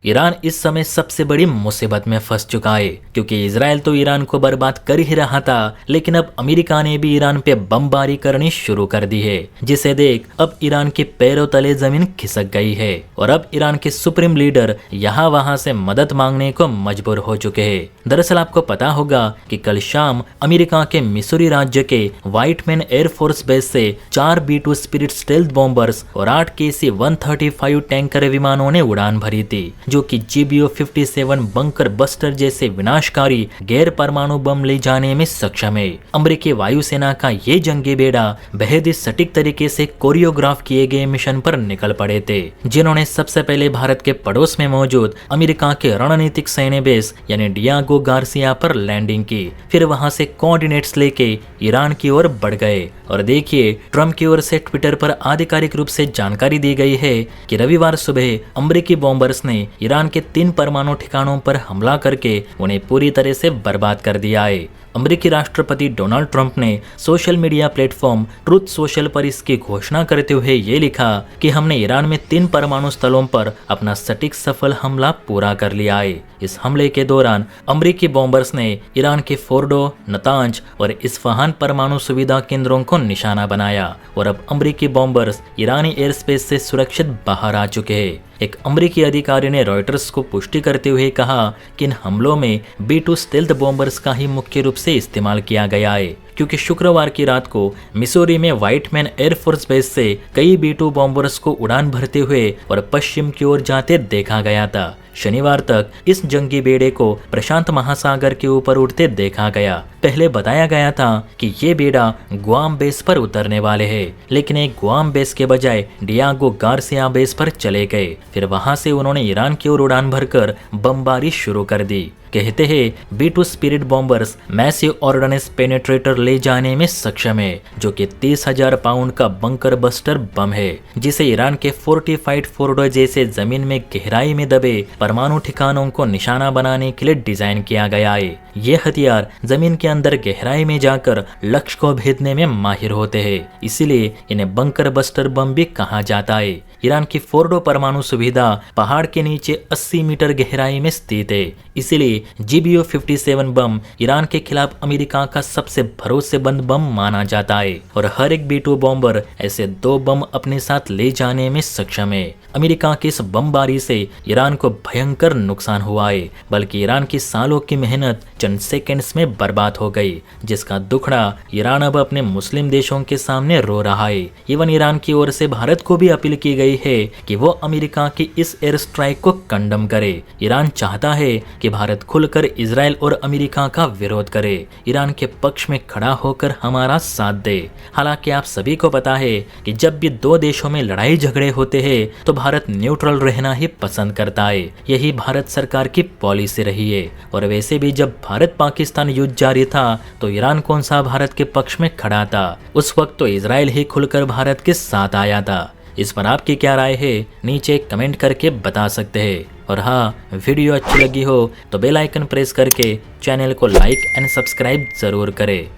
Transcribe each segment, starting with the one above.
Iran इस समय सबसे बड़ी मुसीबत में फंस चुका है क्योंकि इजराइल तो ईरान को बर्बाद कर ही रहा था, लेकिन अब अमेरिका ने भी ईरान पे बमबारी करनी शुरू कर दी है, जिसे देख अब ईरान के पैरों तले जमीन खिसक गई है और अब ईरान के सुप्रीम लीडर यहाँ वहाँ से मदद मांगने को मजबूर हो चुके हैं। दरअसल आपको पता होगा कि कल शाम अमेरिका के मिसूरी राज्य के व्हाइटमैन एयरफोर्स बेस से 4 B-2 स्पिरिट स्टेल्थ बॉम्बर्स और 8 KC-135 टैंकर विमानों ने उड़ान भरी थी, जो कि GBU-57 बंकर बस्टर जैसे विनाशकारी गैर परमाणु बम ले जाने में सक्षम है। अमेरिकी वायुसेना का ये जंगी बेड़ा बेहद ही सटीक तरीके से कोरियोग्राफ किए गए मिशन पर निकल पड़े थे, जिन्होंने सबसे पहले भारत के पड़ोस में मौजूद अमेरिका के रणनीतिक सैन्य बेस यानी डियागो गार्सिया पर लैंडिंग की। फिर वहां से कोऑर्डिनेट्स लेके ईरान की ओर बढ़ गए और देखिए, ट्रम्प की ओर से ट्विटर पर आधिकारिक रूप से जानकारी दी गई है कि रविवार सुबह अमेरिकी बॉम्बर्स ने ईरान के 3 परमाणु ठिकानों पर हमला करके उन्हें पूरी तरह से बर्बाद कर दिया है। अमेरिकी राष्ट्रपति डोनाल्ड ट्रंप ने social media platform truth social पर इसकी घोषणा करते हुए ये लिखा कि हमने ईरान में 3 परमाणु स्थलों पर अपना सटीक सफल हमला पूरा कर लिया है। इस हमले के दौरान अमेरिकी बॉम्बर्स ने ईरान के फोर्डो, नतांज और इस्फहान परमाणु सुविधा केंद्रों को निशाना बनाया और अब अमेरिकी बॉम्बर्स ईरानी एयर स्पेस से सुरक्षित बाहर आ चुके हैं। एक अमेरिकी अधिकारी ने रॉयटर्स को पुष्टि करते हुए कहा कि इन हमलों में B-2 स्टेल्थ बॉम्बर्स का ही मुख्य रूप से इस्तेमाल किया गया है, क्योंकि शुक्रवार की रात को मिसूरी में व्हाइटमैन एयरफोर्स बेस से कई B-2 बॉम्बर्स को उड़ान भरते हुए और पश्चिम की ओर जाते देखा गया था। शनिवार तक इस जंगी बेड़े को प्रशांत महासागर के ऊपर उड़ते देखा गया। पहले बताया गया था कि ये बेड़ा गुआम बेस पर उतरने वाले हैं, लेकिन एक गुआम बेस के बजाय डियागो गार्सिया बेस पर चले गए। फिर वहां से उन्होंने ईरान की ओर उड़ान भरकर बमबारी शुरू कर दी। कहते हैं B-2 spirit bombers massive ordnance penetrator ले जाने में सक्षम है, जो कि 30,000 पाउंड का बंकर बस्टर बम है, जिसे ईरान के फोर्टिफाइड फोर्डो जैसे जमीन में गहराई में दबे परमाणु ठिकानों को निशाना बनाने के लिए डिजाइन किया गया है। ये हथियार जमीन के अंदर गहराई में जाकर लक्ष्य को भेदने में माहिर होते हैं, इसीलिए इन्हें बंकर बस्टर बम भी कहा जाता है। ईरान की फोर्डो परमाणु सुविधा पहाड़ के नीचे 80 मीटर गहराई में स्थित है, इसलिए GBU-57 बम ईरान के खिलाफ अमेरिका का सबसे भरोसेमंद बम माना जाता है और हर एक B-2 बॉम्बर ऐसे 2 बम अपने साथ ले जाने में सक्षम है। अमेरिका की इस बमबारी से ईरान को भयंकर नुकसान हुआ है, बल्कि ईरान की सालों की मेहनत चंद सेकंड्स में बर्बाद हो गई, जिसका दुखड़ा ईरान अब अपने मुस्लिम देशों के सामने रो रहा है। इवन ईरान की ओर से भारत को भी अपील की गई है कि वो अमेरिका की इस एयर स्ट्राइक को कंडम करे। ईरान चाहता है कि भारत खुलकर इजराइल और अमेरिका का विरोध करे, ईरान के पक्ष में खड़ा होकर हमारा साथ दे। हालांकि आप सभी को पता है कि जब भी 2 देशों में लड़ाई झगड़े होते हैं तो भारत न्यूट्रल रहना ही पसंद करता है। यही भारत सरकार की पॉलिसी रही है। और वैसे भी जब भारत पाकिस्तान युद्ध जारी था तो ईरान कौन सा भारत के पक्ष में खड़ा था? उस वक्त तो इजराइल ही खुलकर भारत के साथ आया था। इस पर आपकी क्या राय है? नीचे कमेंट करके बता सकते हैं। और हाँ, वीडियो अच्छी लगी हो तो बेल आइकन प्रेस करके चैनल को लाइक एंड सब्सक्राइब जरूर करें।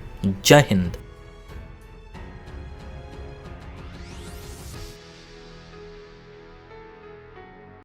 जय हिंद।